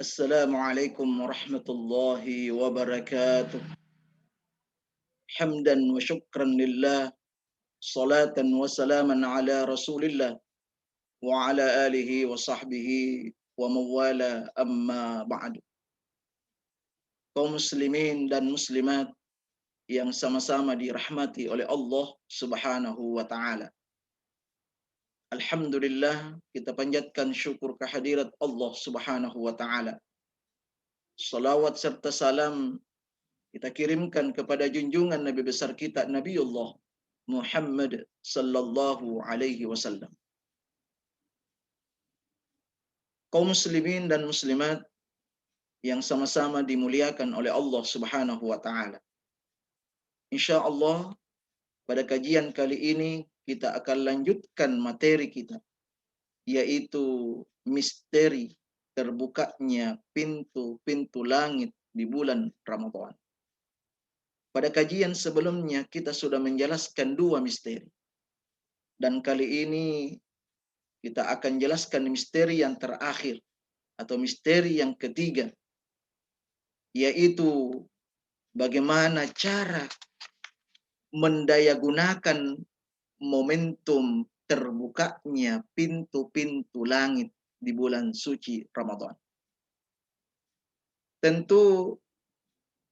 Assalamualaikum warahmatullahi wabarakatuh. Hamdan wa syukran lillah. Salatan wa salaman ala rasulillah. Wa ala alihi wa sahbihi wa mawala amma ba'du. Kaum muslimin dan muslimat yang sama-sama dirahmati oleh Allah subhanahu wa ta'ala. Alhamdulillah, kita panjatkan syukur kehadirat Allah subhanahu wa ta'ala. Salawat serta salam kita kirimkan kepada junjungan Nabi besar kita Nabiullah Muhammad sallallahu alaihi wasallam. Kaum muslimin dan muslimat yang sama-sama dimuliakan oleh Allah Subhanahu wa taala. Insyaallah pada kajian kali ini kita akan lanjutkan materi kita, yaitu misteri terbukanya pintu-pintu langit di bulan Ramadan. Pada kajian sebelumnya kita sudah menjelaskan dua misteri. Dan kali ini kita akan jelaskan misteri yang terakhir atau misteri yang ketiga, yaitu bagaimana cara mendayagunakan momentum terbukanya pintu-pintu langit di bulan suci Ramadan. Tentu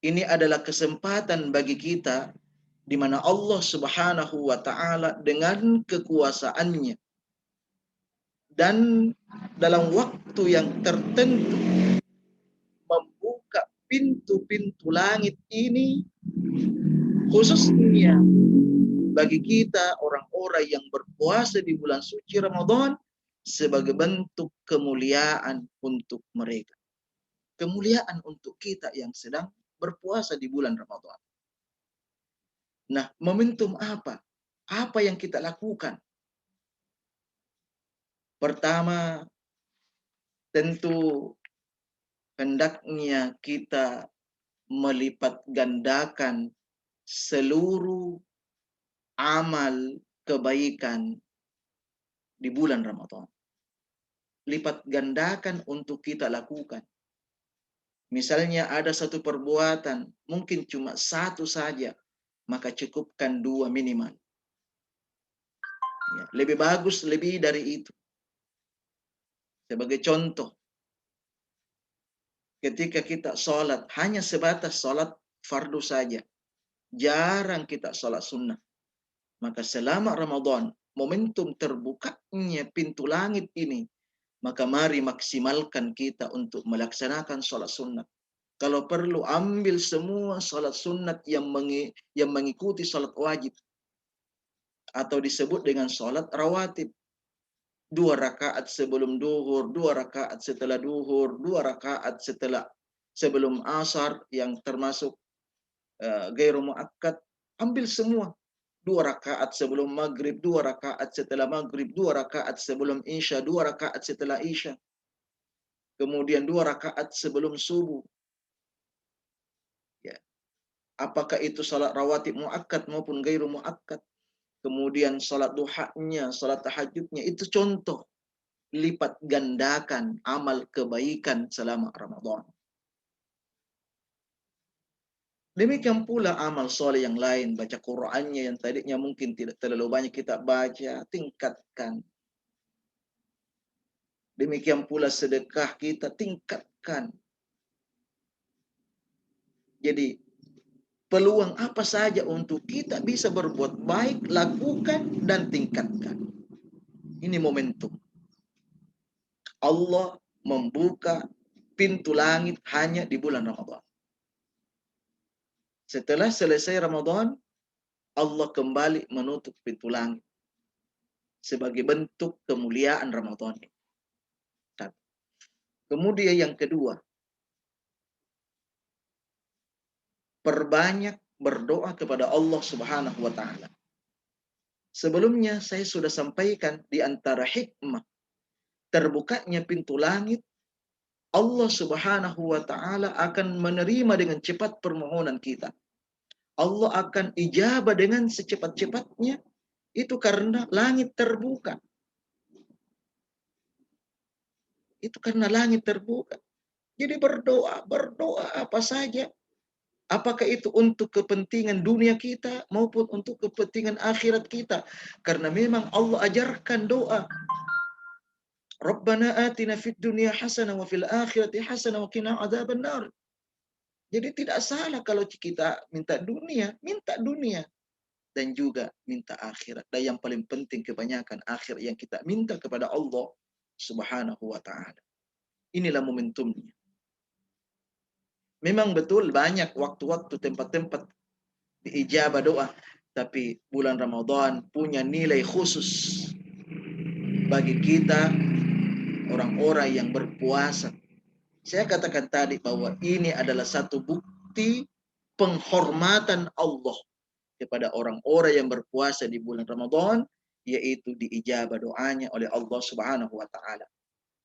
ini adalah kesempatan bagi kita di mana Allah Subhanahu wa taala dengan kekuasaannya dan dalam waktu yang tertentu membuka pintu-pintu langit ini khususnya bagi kita orang-orang yang berpuasa di bulan suci Ramadan sebagai bentuk kemuliaan untuk mereka. Kemuliaan untuk kita yang sedang berpuasa di bulan Ramadan. Nah, momentum apa? Apa yang kita lakukan? Pertama, tentu hendaknya kita melipat gandakan seluruh amal kebaikan di bulan Ramadan. Lipat gandakan untuk kita lakukan. Misalnya ada satu perbuatan, mungkin cuma satu saja, maka cukupkan dua minimal. Ya, lebih bagus lebih dari itu. Sebagai contoh, ketika kita sholat, hanya sebatas sholat fardu saja. Jarang kita sholat sunnah. Maka selama Ramadan, momentum terbukanya pintu langit ini, maka mari maksimalkan kita untuk melaksanakan sholat sunnah. Kalau perlu ambil semua sholat sunnat yang mengikuti sholat wajib. Atau disebut dengan sholat rawatib. 2 rakaat sebelum duhur, 2 rakaat setelah duhur, 2 rakaat sebelum asar yang termasuk gairu muakkad. Ambil semua. 2 rakaat sebelum maghrib, 2 rakaat setelah maghrib, 2 rakaat sebelum isya, 2 rakaat setelah isya. Kemudian 2 rakaat sebelum subuh. Ya. Apakah itu salat rawatib muakkad maupun gairu muakkad. Kemudian salat duhanya, salat tahajudnya, itu contoh lipat gandakan amal kebaikan selama Ramadan. Demikian pula amal soleh yang lain, baca Qur'annya yang tadinya mungkin tidak terlalu banyak kita baca, tingkatkan. Demikian pula sedekah kita tingkatkan. Jadi peluang apa saja untuk kita bisa berbuat baik, lakukan dan tingkatkan. Ini momentum. Allah membuka pintu langit hanya di bulan Ramadan. Setelah selesai Ramadan, Allah kembali menutup pintu langit sebagai bentuk kemuliaan Ramadan. Kemudian yang kedua, perbanyak berdoa kepada Allah Subhanahu wa taala. Sebelumnya saya sudah sampaikan di antara hikmah terbukanya pintu langit, Allah Subhanahu wa taala akan menerima dengan cepat permohonan kita. Allah akan ijabah dengan secepat-cepatnya, itu karena langit terbuka. Itu karena langit terbuka. Jadi berdoa apa saja. Apakah itu untuk kepentingan dunia kita maupun untuk kepentingan akhirat kita. Karena memang Allah ajarkan doa. Rabbana atina fid dunya hasanah wa fil akhirati hasanah wa qina adzabannar. Jadi tidak salah kalau kita minta dunia dan juga minta akhirat. Dan yang paling penting kebanyakan akhir yang kita minta kepada Allah Subhanahu wa taala. Inilah momentumnya. Memang betul banyak waktu-waktu tempat-tempat diijabah doa, tapi bulan Ramadan punya nilai khusus bagi kita orang-orang yang berpuasa. Saya katakan tadi bahwa ini adalah satu bukti penghormatan Allah kepada orang-orang yang berpuasa di bulan Ramadan, yaitu diijabah doanya oleh Allah Subhanahu wa taala.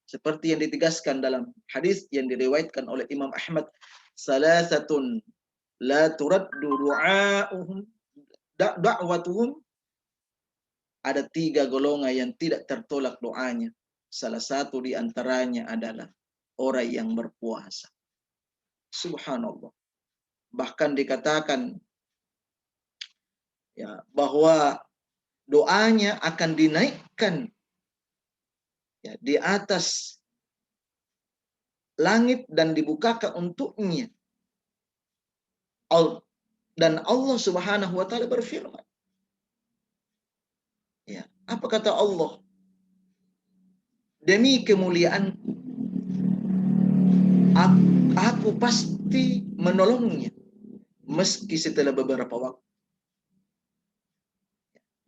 Seperti yang ditegaskan dalam hadis yang diriwayatkan oleh Imam Ahmad, salasatun la turaddu du'a'uhum da'watuhum, ada 3 golongan yang tidak tertolak doanya. Salah satu di antaranya adalah orang yang berpuasa. Subhanallah. Bahkan dikatakan ya bahwa doanya akan dinaikkan ya, di atas langit dan dibukakan untuknya. Dan Allah Subhanahu wa taala berfirman. Ya, apa kata Allah? Demi kemuliaan aku pasti menolongnya meski setelah beberapa waktu.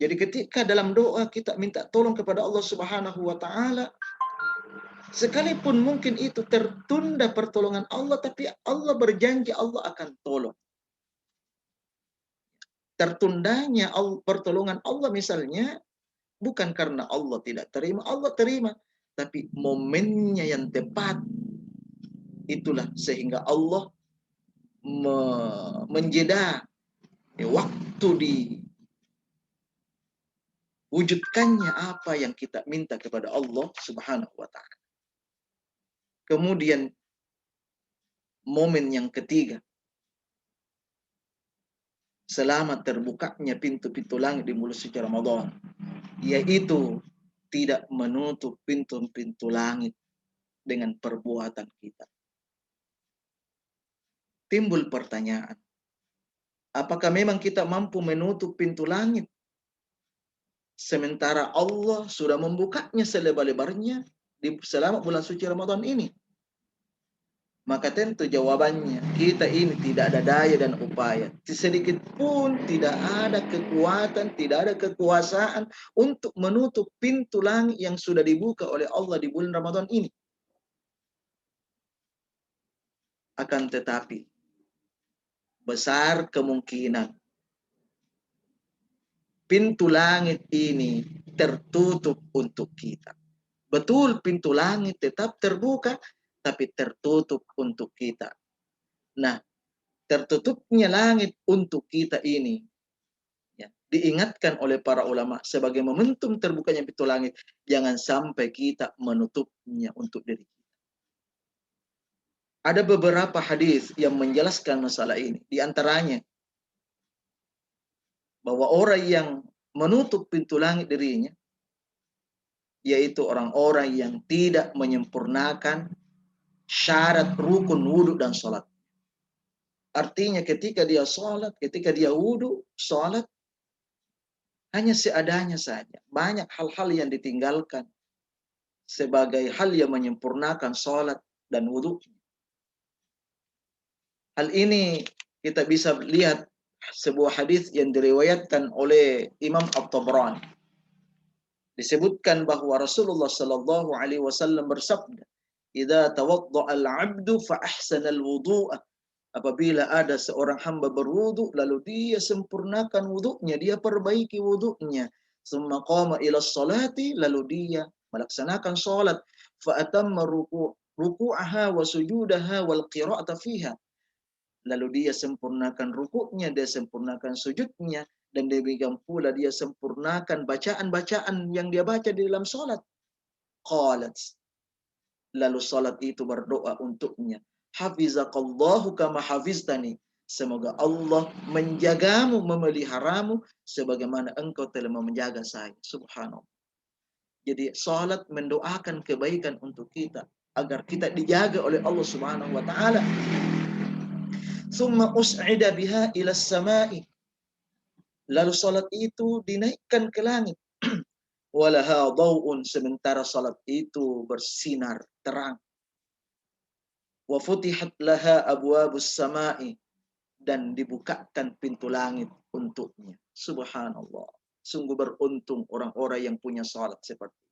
Jadi ketika dalam doa kita minta tolong kepada Allah Subhanahu wa taala, sekalipun mungkin itu tertunda pertolongan Allah, tapi Allah berjanji Allah akan tolong. Tertundanya pertolongan Allah misalnya bukan karena Allah tidak terima, Allah terima, tapi momennya yang tepat. Itulah sehingga Allah menjeda waktu diwujudkannya apa yang kita minta kepada Allah Subhanahu wa taala. Kemudian momen yang ketiga, selama terbukanya pintu-pintu langit di bulan suci Ramadan, yaitu tidak menutup pintu-pintu langit dengan perbuatan kita. Timbul pertanyaan, apakah memang kita mampu menutup pintu langit sementara Allah sudah membukanya selebar-lebarnya selama bulan suci Ramadan ini? Maka tentu jawabannya, kita ini tidak ada daya dan upaya. Sedikit pun tidak ada kekuatan, tidak ada kekuasaan untuk menutup pintu langit yang sudah dibuka oleh Allah di bulan Ramadan ini. Akan tetapi, besar kemungkinan pintu langit ini tertutup untuk kita. Betul, pintu langit tetap terbuka, tapi tertutup untuk kita. Nah, tertutupnya langit untuk kita ini ya, diingatkan oleh para ulama sebagai momentum terbukanya pintu langit. Jangan sampai kita menutupnya untuk diri kita. Ada beberapa hadis yang menjelaskan masalah ini. Di antaranya bahwa orang yang menutup pintu langit dirinya yaitu orang-orang yang tidak menyempurnakan syarat rukun wudhu dan sholat. Artinya ketika dia sholat, ketika dia wudhu, sholat, hanya seadanya saja. Banyak hal-hal yang ditinggalkan sebagai hal yang menyempurnakan sholat dan wudhu. Hal ini kita bisa lihat sebuah hadis yang diriwayatkan oleh Imam At-Tabrani. Disebutkan bahwa Rasulullah Sallallahu Alaihi Wasallam bersabda, "Idza tawadda'a al-'abdu fa ahsana al-wudu'a." Apabila ada seorang hamba berwudu lalu dia sempurnakan wudunya, dia perbaiki wudunya, summa qama ila sholati, lalu dia melaksanakan salat, fa atamma ruku'aha wa sujudaha wal qira'ata fiha. Lalu dia sempurnakan rukuknya, dia sempurnakan sujudnya, dan demikian pula dia sempurnakan bacaan-bacaan yang dia baca di dalam salat. Qalat, Lalu salat itu berdoa untuknya. Hafizakallahu kama hafiztani. Semoga Allah menjagamu, memeliharamu sebagaimana engkau telah menjaga saya. Subhanallah. Jadi salat mendoakan kebaikan untuk kita agar kita dijaga oleh Allah Subhanahu wa taala. Summa us'ida biha ila samai. Lalu salat itu dinaikkan ke langit. Walaha dhau'un, sementara salat itu bersinar terang. Wa futihat laha abwabus samai, dan dibukakan pintu langit untuknya. Subhanallah. Sungguh beruntung orang-orang yang punya salat seperti itu.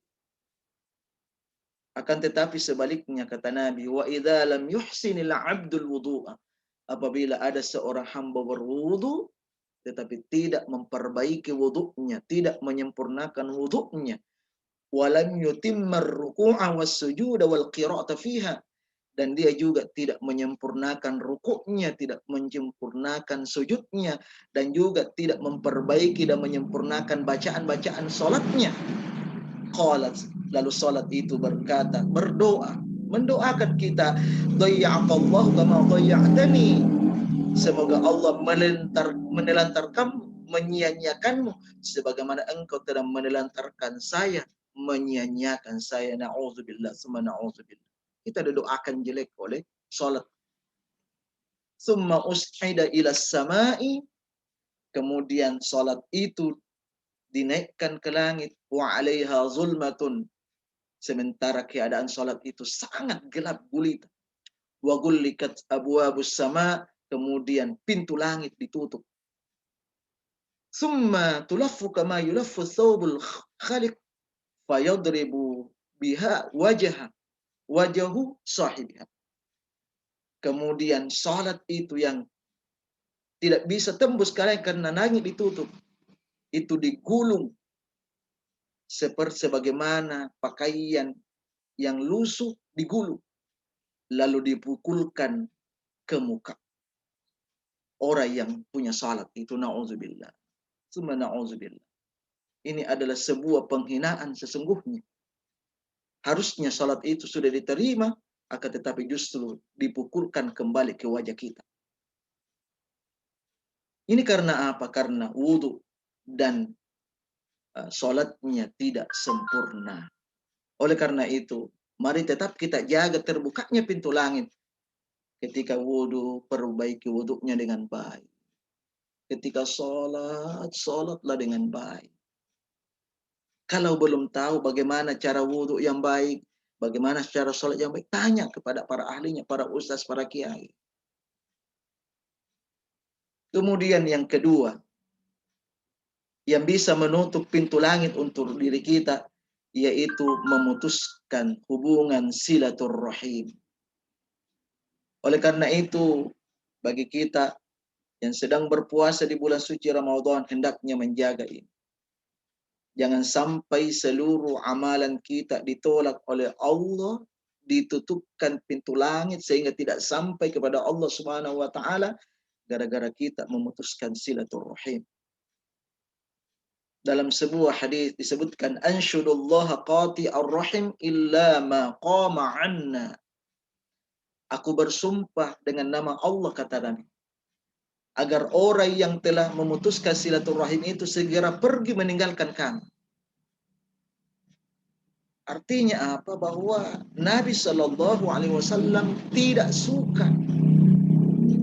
Akan tetapi sebaliknya kata Nabi, wa idza lam yuhsinil 'abdul wudu'a, apabila ada seorang hamba berwudu tetapi tidak memperbaiki wudunya, tidak menyempurnakan wudunya, walam yutimmar ruku'a was sujuda wal qira'ata fiha, dan dia juga tidak menyempurnakan rukuknya, tidak menyempurnakan sujudnya, dan juga tidak memperbaiki dan menyempurnakan bacaan-bacaan salatnya. Qalat, lalu salat itu berkata, berdoa, mendoakan kita, dhayya'akallahu kama dhayya'tani. Semoga Allah menelantarkanmu, menyia-nyiakanmu sebagaimana engkau telah menelantarkan saya, menyia-nyiakan saya. Na'udzubillah, summa na'udzubillah. Kita didoakan jelek oleh salat. Summa us'ida ila samai, kemudian salat itu dinaikkan ke langit. Wa 'alaiha zulmatun, sementara keadaan salat itu sangat gelap gulita. Wa gullikat abwabus sama, kemudian pintu langit ditutup. Summa tulaffu kama yulaffu thawbul khaliq fayadribu biha wajahu sahibiha. Kemudian salat itu yang tidak bisa tembus karena langit ditutup, itu digulung seperti sebagaimana pakaian yang lusuh digulung, lalu dipukulkan ke muka orang yang punya salat itu. Na'udzubillah, summa na'udzubillah. Ini adalah sebuah penghinaan sesungguhnya. Harusnya salat itu sudah diterima, akan tetapi justru dipukulkan kembali ke wajah kita. Ini karena apa? Karena wudu dan salatnya tidak sempurna. Oleh karena itu, mari tetap kita jaga terbukanya pintu langit. Ketika wudu, perbaiki wudunya dengan baik. Ketika salatlah dengan baik. Kalau belum tahu bagaimana cara wudu yang baik, bagaimana cara salat yang baik, tanya kepada para ahlinya, para ustaz, para kiai. Kemudian yang kedua, yang bisa menutup pintu langit untuk diri kita, yaitu memutuskan hubungan silaturrahim. Oleh karena itu, bagi kita yang sedang berpuasa di bulan suci Ramadan, hendaknya menjaga ini. Jangan sampai seluruh amalan kita ditolak oleh Allah, ditutupkan pintu langit sehingga tidak sampai kepada Allah Subhanahu wa taala gara-gara kita memutuskan silaturrahim. Dalam sebuah hadis disebutkan, ansyudullaha qati'ar rahim illa ma qama 'anna. Aku bersumpah dengan nama Allah, kata Nabi, agar orang yang telah memutuskan silaturahim itu segera pergi meninggalkan kami. Artinya apa? Bahwa Nabi Shallallahu Alaihi Wasallam tidak suka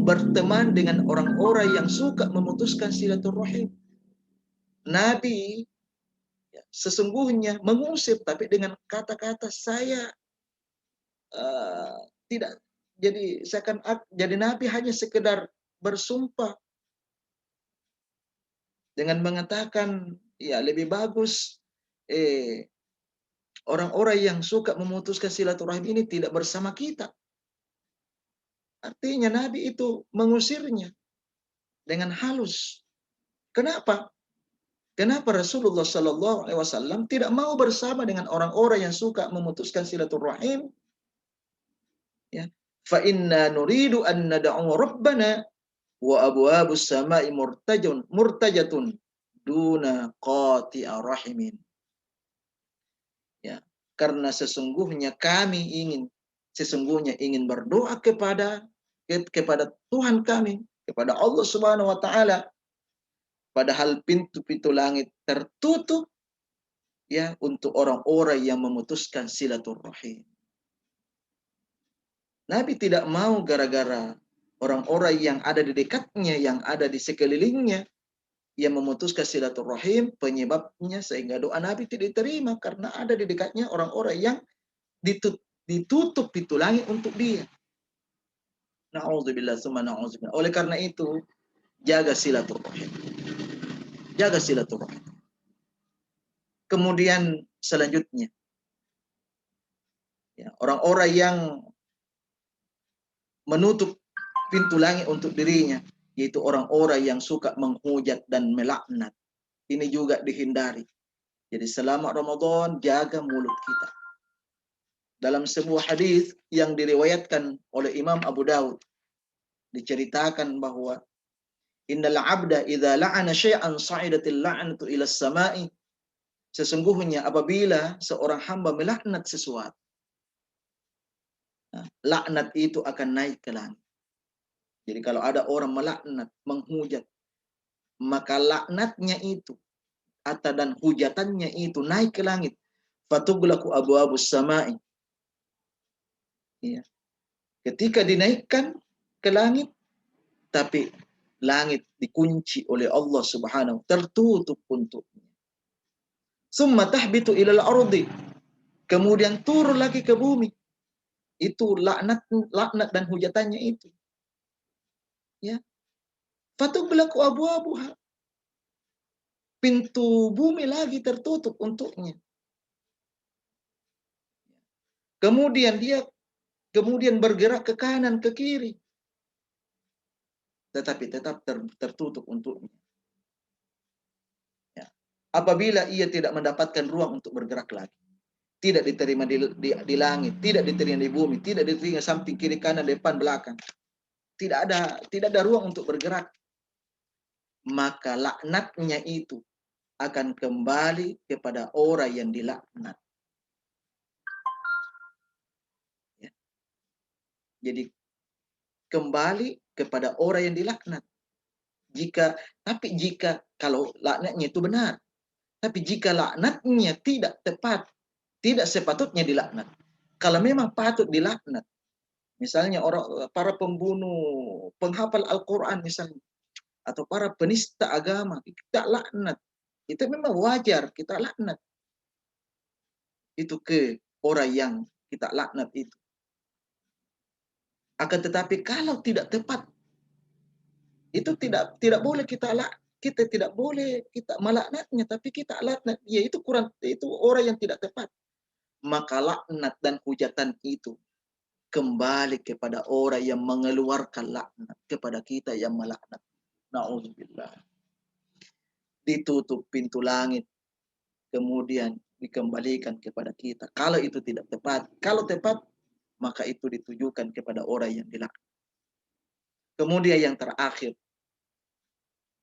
berteman dengan orang-orang yang suka memutuskan silaturahim. Nabi sesungguhnya mengusir, tapi dengan kata-kata saya tidak. Jadi jadi Nabi hanya sekedar bersumpah dengan mengatakan, ya lebih bagus orang-orang yang suka memutuskan silaturahim ini tidak bersama kita. Artinya Nabi itu mengusirnya dengan halus. Kenapa? Kenapa Rasulullah Shallallahu Alaihi Wasallam tidak mau bersama dengan orang-orang yang suka memutuskan silaturahim? Ya, fa inna nuridu an nad'u rabbana wa abwabus samai murtajatun duna qati'a rahimin. Ya, karena sesungguhnya ingin berdoa kepada Tuhan kami, kepada Allah Subhanahu wa taala, padahal pintu-pintu langit tertutup ya untuk orang-orang yang memutuskan silaturahim. Nabi tidak mau gara-gara orang-orang yang ada di dekatnya, yang ada di sekelilingnya, yang memutuskan silaturahim, penyebabnya sehingga doa Nabi tidak diterima karena ada di dekatnya orang-orang yang ditutup pintu langit untuk dia. Na'udzubillah summa na'udzubillah. Oleh karena itu, jaga silaturahim. Jaga silaturahim. Kemudian selanjutnya, ya, orang-orang yang menutup pintu langit untuk dirinya, yaitu orang-orang yang suka menghujat dan melaknat. Ini juga dihindari. Jadi selama Ramadan, jaga mulut kita. Dalam sebuah hadis yang diriwayatkan oleh Imam Abu Daud, diceritakan bahwa innal abda idza la'ana syai'an sa'idatil la'natu ila samai. Sesungguhnya apabila seorang hamba melaknat sesuatu, laknat itu akan naik ke langit. Jadi kalau ada orang melaknat, menghujat, maka laknatnya itu dan hujatannya itu naik ke langit. Fatughlaqu abwabus samai. Ya. Ketika dinaikkan ke langit, tapi langit dikunci oleh Allah Subhanahu, tertutup untuknya. Summa tahbitu ilal ardi. Kemudian turun lagi ke bumi. Itu laknat dan hujatannya itu. Ya. Fatughlaqu abwabuha. Pintu bumi lagi tertutup untuknya. Kemudian dia bergerak ke kanan, ke kiri. Tetapi tetap tertutup untuknya. Ya. Apabila ia tidak mendapatkan ruang untuk bergerak lagi. Tidak diterima di langit, tidak diterima di bumi, tidak diterima samping, kiri, kanan, depan, belakang. Tidak ada ruang untuk bergerak. Maka laknatnya itu akan kembali kepada orang yang dilaknat. Ya. Jadi kembali kepada orang yang dilaknat. Tapi jika kalau laknatnya itu benar, tapi jika laknatnya tidak tepat, tidak sepatutnya dilaknat. Kalau memang patut dilaknat, misalnya para pembunuh, penghafal Al-Quran misalnya, atau para penista agama, kita laknat. Itu memang wajar kita laknat. Itu ke orang yang kita laknat itu. Akan tetapi kalau tidak tepat, itu tidak boleh kita tidak boleh kita melaknatnya, tapi kita laknat. Ya itu orang yang tidak tepat. Maka laknat dan hujatan itu kembali kepada orang yang mengeluarkan laknat kepada kita yang melaknat. Na'udzubillah. Ditutup pintu langit, kemudian dikembalikan kepada kita. Kalau itu tidak tepat, kalau tepat, maka itu ditujukan kepada orang yang dilaknat. Kemudian yang terakhir,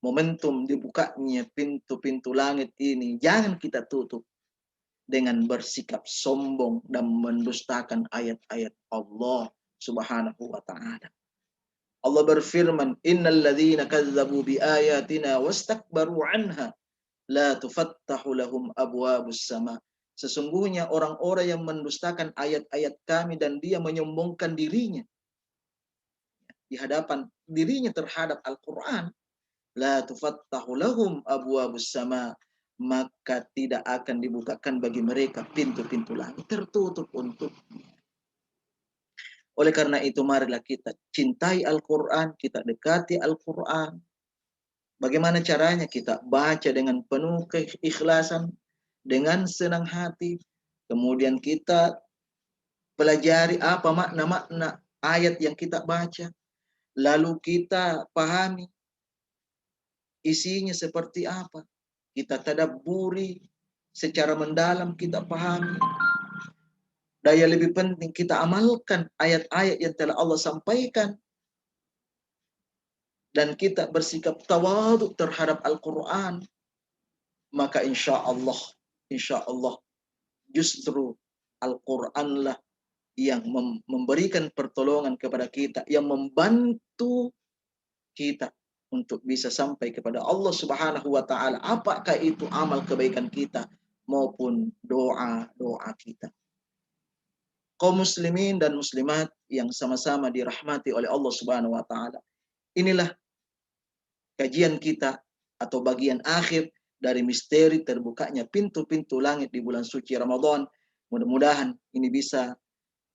momentum dibukanya pintu-pintu langit ini jangan kita tutup dengan bersikap sombong dan mendustakan ayat-ayat Allah Subhanahu wa taala. Allah berfirman, "Innal ladzina kazzabu biayatina wastakbaru anha la tufattahu lahum abwabus sama." Sesungguhnya orang-orang yang mendustakan ayat-ayat kami dan dia menyombongkan dirinya di hadapan dirinya terhadap Al-Quran, la tufattahu lahum abwabus sama, maka tidak akan dibukakan bagi mereka pintu-pintu langit, tertutup untuknya. Oleh karena itu marilah kita cintai Al-Quran, kita dekati Al-Quran. Bagaimana caranya? Kita baca dengan penuh keikhlasan, dengan senang hati. Kemudian kita pelajari apa makna-makna ayat yang kita baca. Lalu kita pahami isinya seperti apa. Kita tadabburi secara mendalam, kita pahami. Dan yang lebih penting, kita amalkan ayat-ayat yang telah Allah sampaikan. Dan kita bersikap tawadhu terhadap Al-Quran. Maka insya Allah justru Al-Qur'anlah yang memberikan pertolongan kepada kita, yang membantu kita untuk bisa sampai kepada Allah Subhanahu wa taala. Apakah itu amal kebaikan kita maupun doa-doa kita. Kaum muslimin dan muslimat yang sama-sama dirahmati oleh Allah Subhanahu wa taala. Inilah kajian kita atau bagian akhir dari misteri terbukanya pintu-pintu langit di bulan suci Ramadan. Mudah-mudahan ini bisa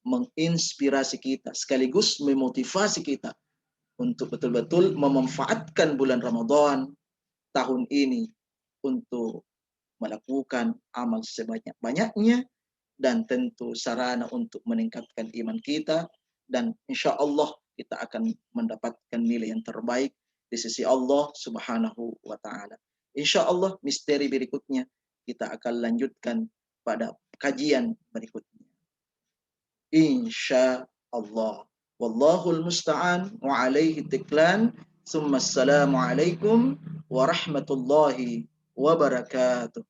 menginspirasi kita sekaligus memotivasi kita untuk betul-betul memanfaatkan bulan Ramadan tahun ini untuk melakukan amal sebanyak-banyaknya, dan tentu sarana untuk meningkatkan iman kita, dan insya Allah kita akan mendapatkan nilai yang terbaik di sisi Allah Subhanahu wa taala. Insya Allah misteri berikutnya kita akan lanjutkan pada kajian berikutnya. Insya Allah. Wallahul musta'an wa alaihi tiklan. Assalamualaikum warahmatullahi wabarakatuh.